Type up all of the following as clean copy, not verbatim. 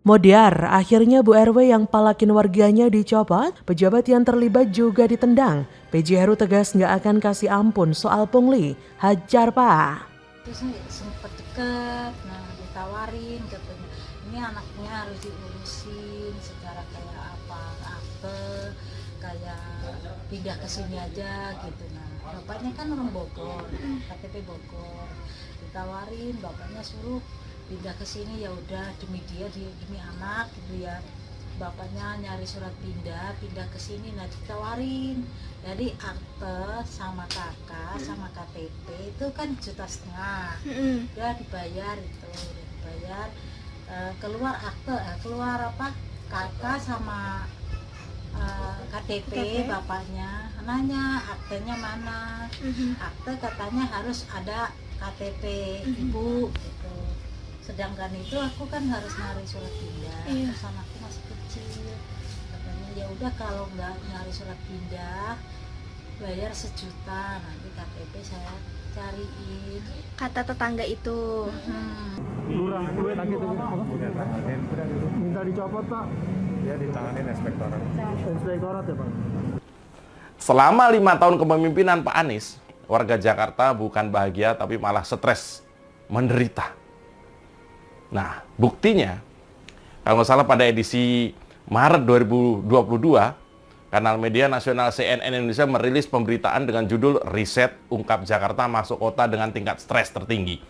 Modiar, akhirnya Bu RW yang palakin warganya dicopot, pejabat yang terlibat juga ditendang. PJ Heru tegas nggak akan kasih ampun soal pungli. Hajar Pak. Terus sempat deket, ditawarin katanya, ini anaknya harus diurusin secara kayak apa, akte, kayak pindah ke sini aja gitu. Nah, bapaknya kan orang Bogor, KTP Bogor, ditawarin, bapaknya suruh pindah ke sini, ya udah demi dia, demi anak gitu ya. Bapaknya nyari surat pindah ke sini, nah ditawarin. Jadi akte sama kakak sama KTP itu kan 1,5 juta. Udah dibayar itu, keluar akte, keluar apa? Kakak sama KTP, bapaknya nanya aktenya mana. Akte katanya harus ada KTP ibu gitu. Sedangkan itu aku kan harus nyari surat pindah, terus anakku masih kecil. Katanya ya udah kalau nggak nyari surat pindah bayar 1 juta, nanti KTP saya cariin. Kata tetangga itu. Lurah minta dicopot Pak. Dia ditanganin inspektorat. Inspektorat ya Pak. Selama 5 tahun kepemimpinan Pak Anies, warga Jakarta bukan bahagia tapi malah stres, menderita. Nah, buktinya, kalau nggak salah pada edisi Maret 2022, kanal media nasional CNN Indonesia merilis pemberitaan dengan judul Riset Ungkap Jakarta Masuk Kota dengan Tingkat Stres Tertinggi.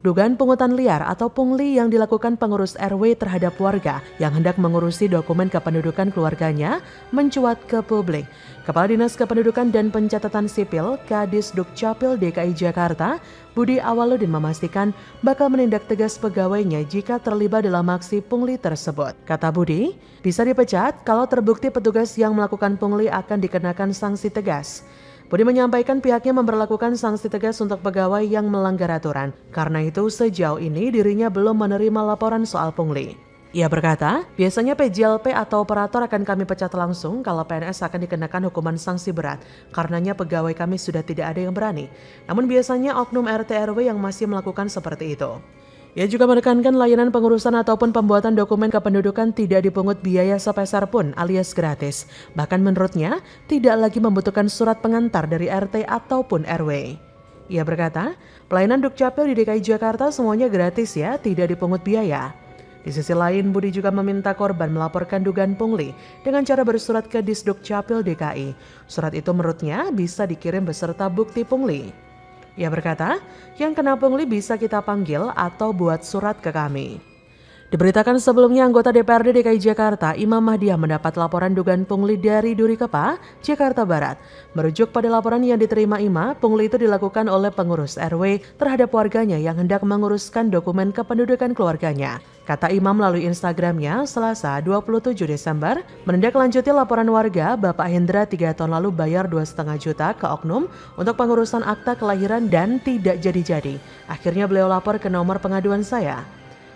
Dugaan pungutan liar atau pungli yang dilakukan pengurus RW terhadap warga yang hendak mengurusi dokumen kependudukan keluarganya mencuat ke publik. Kepala Dinas Kependudukan dan Pencatatan Sipil Kadis Dukcapil DKI Jakarta, Budi Awaludin memastikan bakal menindak tegas pegawainya jika terlibat dalam aksi pungli tersebut. Kata Budi, bisa dipecat kalau terbukti petugas yang melakukan pungli akan dikenakan sanksi tegas. Budi menyampaikan pihaknya memberlakukan sanksi tegas untuk pegawai yang melanggar aturan. Karena itu sejauh ini dirinya belum menerima laporan soal pungli. Ia berkata, biasanya PJLP atau operator akan kami pecat langsung kalau PNS akan dikenakan hukuman sanksi berat. Karenanya pegawai kami sudah tidak ada yang berani. Namun biasanya oknum RT RW yang masih melakukan seperti itu. Ia juga menekankan layanan pengurusan ataupun pembuatan dokumen kependudukan tidak dipungut biaya sepeser pun alias gratis. Bahkan menurutnya, tidak lagi membutuhkan surat pengantar dari RT ataupun RW. Ia berkata, pelayanan Dukcapil di DKI Jakarta semuanya gratis ya, tidak dipungut biaya. Di sisi lain, Budi juga meminta korban melaporkan dugaan pungli dengan cara bersurat ke Disdukcapil DKI. Surat itu menurutnya bisa dikirim beserta bukti pungli. Ia berkata, yang kena pungli bisa kita panggil atau buat surat ke kami. Diberitakan sebelumnya anggota DPRD DKI Jakarta, Imam Mahdiah mendapat laporan dugaan pungli dari Durikepa, Jakarta Barat. Merujuk pada laporan yang diterima Imam, pungli itu dilakukan oleh pengurus RW terhadap warganya yang hendak menguruskan dokumen kependudukan keluarganya. Kata Imam melalui Instagramnya, Selasa 27 Desember, menindaklanjuti laporan warga, Bapak Hendra 3 tahun lalu bayar 2,5 juta ke oknum untuk pengurusan akta kelahiran dan tidak jadi-jadi. Akhirnya beliau lapor ke nomor pengaduan saya.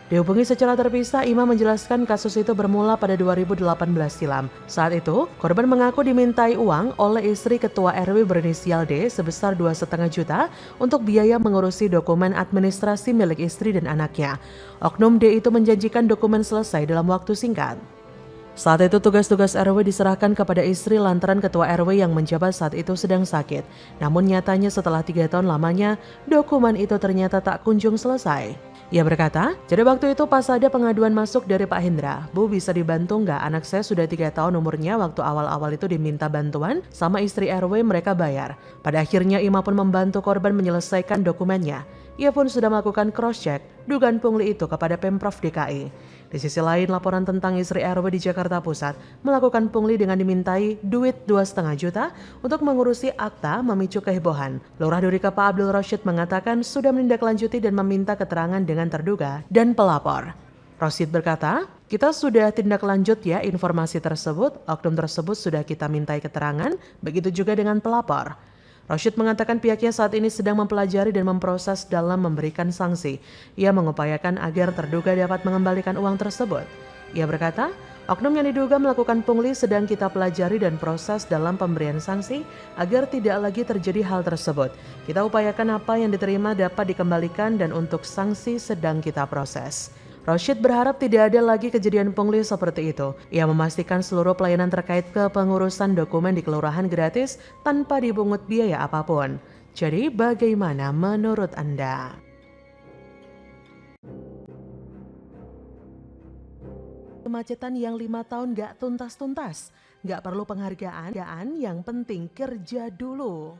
Dihubungi secara terpisah, Imam menjelaskan kasus itu bermula pada 2018 silam. Saat itu, korban mengaku dimintai uang oleh istri ketua RW berinisial D sebesar 2,5 juta untuk biaya mengurusi dokumen administrasi milik istri dan anaknya. Oknum D itu menjanjikan dokumen selesai dalam waktu singkat. Saat itu tugas-tugas RW diserahkan kepada istri lantaran ketua RW yang menjabat saat itu sedang sakit. Namun nyatanya setelah 3 tahun lamanya, dokumen itu ternyata tak kunjung selesai. Ia berkata, jadi waktu itu pas ada pengaduan masuk dari Pak Hendra, Bu bisa dibantu nggak? Anak saya sudah 3 tahun umurnya, waktu awal-awal itu diminta bantuan sama istri RW mereka bayar. Pada akhirnya Ima pun membantu korban menyelesaikan dokumennya. Ia pun sudah melakukan cross-check dugaan pungli itu kepada Pemprov DKI. Di sisi lain, laporan tentang istri RW di Jakarta Pusat melakukan pungli dengan dimintai duit 2,5 juta untuk mengurusi akta memicu kehebohan. Lurah Durikepa Abdul Rashid mengatakan sudah menindaklanjuti dan meminta keterangan dengan terduga dan pelapor. Rashid berkata, kita sudah tindak lanjut ya informasi tersebut, oknum tersebut sudah kita mintai keterangan, begitu juga dengan pelapor. Rashid mengatakan pihaknya saat ini sedang mempelajari dan memproses dalam memberikan sanksi. Ia mengupayakan agar terduga dapat mengembalikan uang tersebut. Ia berkata, Oknum yang diduga melakukan pungli sedang kita pelajari dan proses dalam pemberian sanksi agar tidak lagi terjadi hal tersebut. Kita upayakan apa yang diterima dapat dikembalikan dan untuk sanksi sedang kita proses. Rosyid berharap tidak ada lagi kejadian pungli seperti itu. Ia memastikan seluruh pelayanan terkait kepengurusan dokumen di kelurahan gratis tanpa dibungut biaya apapun. Jadi bagaimana menurut Anda? Kemacetan yang 5 tahun gak tuntas-tuntas, gak perlu penghargaan, yang penting kerja dulu.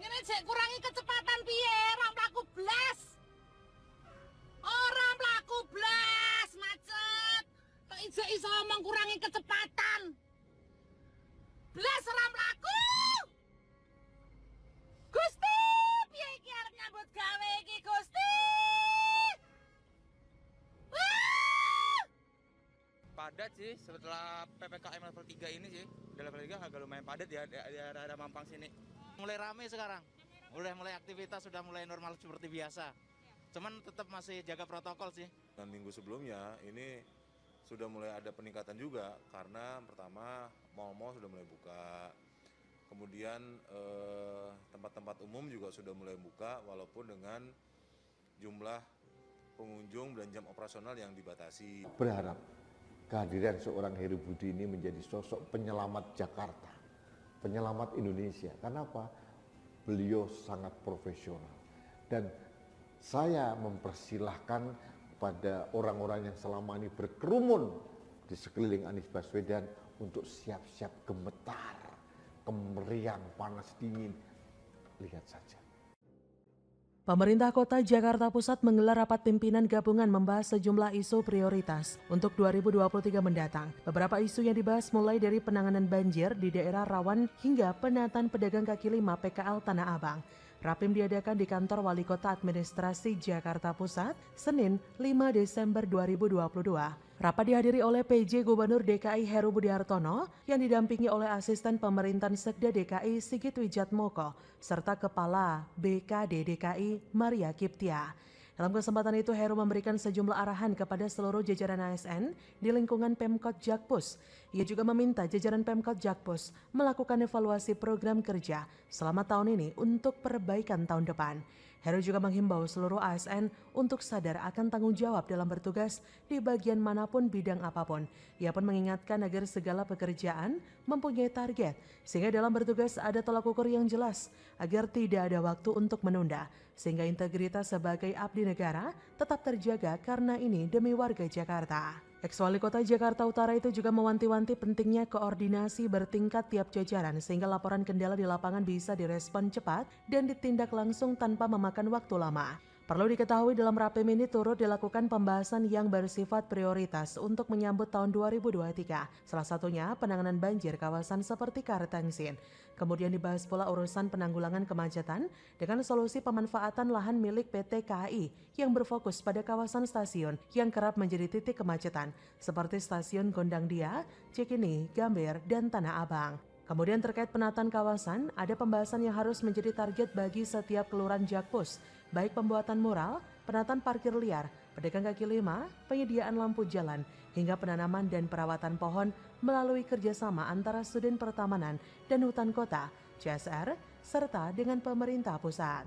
Ngene cek kurangi kecepatan piye, orang mlaku blas. Orang mlaku blas, macet. Kok iso omong kurangi kecepatan. Blas orang mlaku. Gusti, piye iki arep nyambut gawe iki, Gusti? Padat sih setelah PPKM level 3 ini sih. Di level 3 agak lumayan padat ya di daerah Mampang sini. Mulai rame sekarang. Mulai aktivitas sudah mulai normal seperti biasa. Cuman tetap masih jaga protokol sih. Dan minggu sebelumnya ini sudah mulai ada peningkatan juga karena pertama mal-mal sudah mulai buka. Kemudian tempat-tempat umum juga sudah mulai buka walaupun dengan jumlah pengunjung dan jam operasional yang dibatasi. Berharap kehadiran seorang Heru Budi ini menjadi sosok penyelamat Jakarta, penyelamat Indonesia. Karena apa? Beliau sangat profesional. Dan saya mempersilahkan kepada orang-orang yang selama ini berkerumun di sekeliling Anies Baswedan untuk siap-siap gemetar, kemeriang, panas, dingin. Lihat saja. Pemerintah Kota Jakarta Pusat menggelar rapat pimpinan gabungan membahas sejumlah isu prioritas untuk 2023 mendatang. Beberapa isu yang dibahas mulai dari penanganan banjir di daerah rawan hingga penataan pedagang kaki lima PKL Tanah Abang. Rapim diadakan di kantor Wali Kota Administrasi Jakarta Pusat, Senin 5 Desember 2022. Rapat dihadiri oleh PJ Gubernur DKI Heru Budi Hartono yang didampingi oleh Asisten Pemerintahan Sekda DKI Sigit Wijatmoko serta Kepala BKD DKI Maria Kiptia. Dalam kesempatan itu Heru memberikan sejumlah arahan kepada seluruh jajaran ASN di lingkungan Pemkot Jakpus. Ia juga meminta jajaran Pemkot Jakpus melakukan evaluasi program kerja selama tahun ini untuk perbaikan tahun depan. Heru juga menghimbau seluruh ASN untuk sadar akan tanggung jawab dalam bertugas di bagian manapun bidang apapun. Ia pun mengingatkan agar segala pekerjaan mempunyai target, sehingga dalam bertugas ada tolak ukur yang jelas, agar tidak ada waktu untuk menunda, sehingga integritas sebagai abdi negara tetap terjaga karena ini demi warga Jakarta. Ex-Wali Kota Jakarta Utara itu juga mewanti-wanti pentingnya koordinasi bertingkat tiap jajaran sehingga laporan kendala di lapangan bisa direspon cepat dan ditindak langsung tanpa memakan waktu lama. Perlu diketahui dalam Rapim ini turut dilakukan pembahasan yang bersifat prioritas untuk menyambut tahun 2023. Salah satunya penanganan banjir kawasan seperti Kartengsin. Kemudian dibahas pula urusan penanggulangan kemacetan dengan solusi pemanfaatan lahan milik PT KAI yang berfokus pada kawasan stasiun yang kerap menjadi titik kemacetan seperti stasiun Gondang Dia, Cikini, Gambir, dan Tanah Abang. Kemudian terkait penataan kawasan, ada pembahasan yang harus menjadi target bagi setiap kelurahan Jakpus, baik pembuatan mural, penataan parkir liar, pedagang kaki lima, penyediaan lampu jalan, hingga penanaman dan perawatan pohon melalui kerjasama antara Sudin Pertamanan dan Hutan Kota, CSR, serta dengan pemerintah pusat.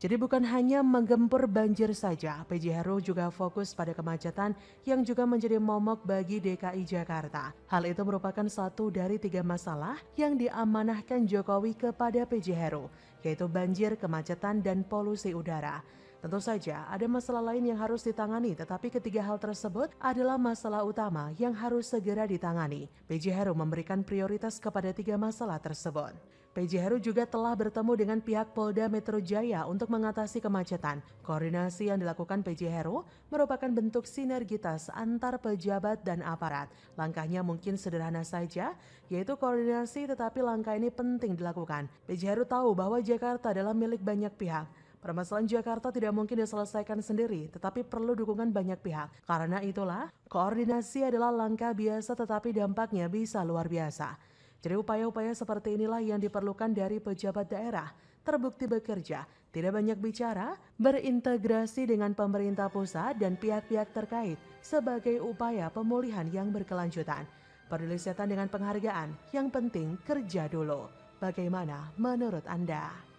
Jadi bukan hanya menggempur banjir saja, PJ Heru juga fokus pada kemacetan yang juga menjadi momok bagi DKI Jakarta. Hal itu merupakan satu dari 3 masalah yang diamanahkan Jokowi kepada PJ Heru, yaitu banjir, kemacetan, dan polusi udara. Tentu saja ada masalah lain yang harus ditangani, tetapi ketiga hal tersebut adalah masalah utama yang harus segera ditangani. PJ Heru memberikan prioritas kepada 3 masalah tersebut. PJ Heru juga telah bertemu dengan pihak Polda Metro Jaya untuk mengatasi kemacetan. Koordinasi yang dilakukan PJ Heru merupakan bentuk sinergitas antar pejabat dan aparat. Langkahnya mungkin sederhana saja, yaitu koordinasi, tetapi langkah ini penting dilakukan. PJ Heru tahu bahwa Jakarta adalah milik banyak pihak. Permasalahan Jakarta tidak mungkin diselesaikan sendiri, tetapi perlu dukungan banyak pihak. Karena itulah, koordinasi adalah langkah biasa tetapi dampaknya bisa luar biasa. Jadi upaya-upaya seperti inilah yang diperlukan dari pejabat daerah. terbukti bekerja, tidak banyak bicara, berintegrasi dengan pemerintah pusat dan pihak-pihak terkait sebagai upaya pemulihan yang berkelanjutan. Peduli Setan dengan penghargaan, yang penting kerja dulu. Bagaimana menurut Anda?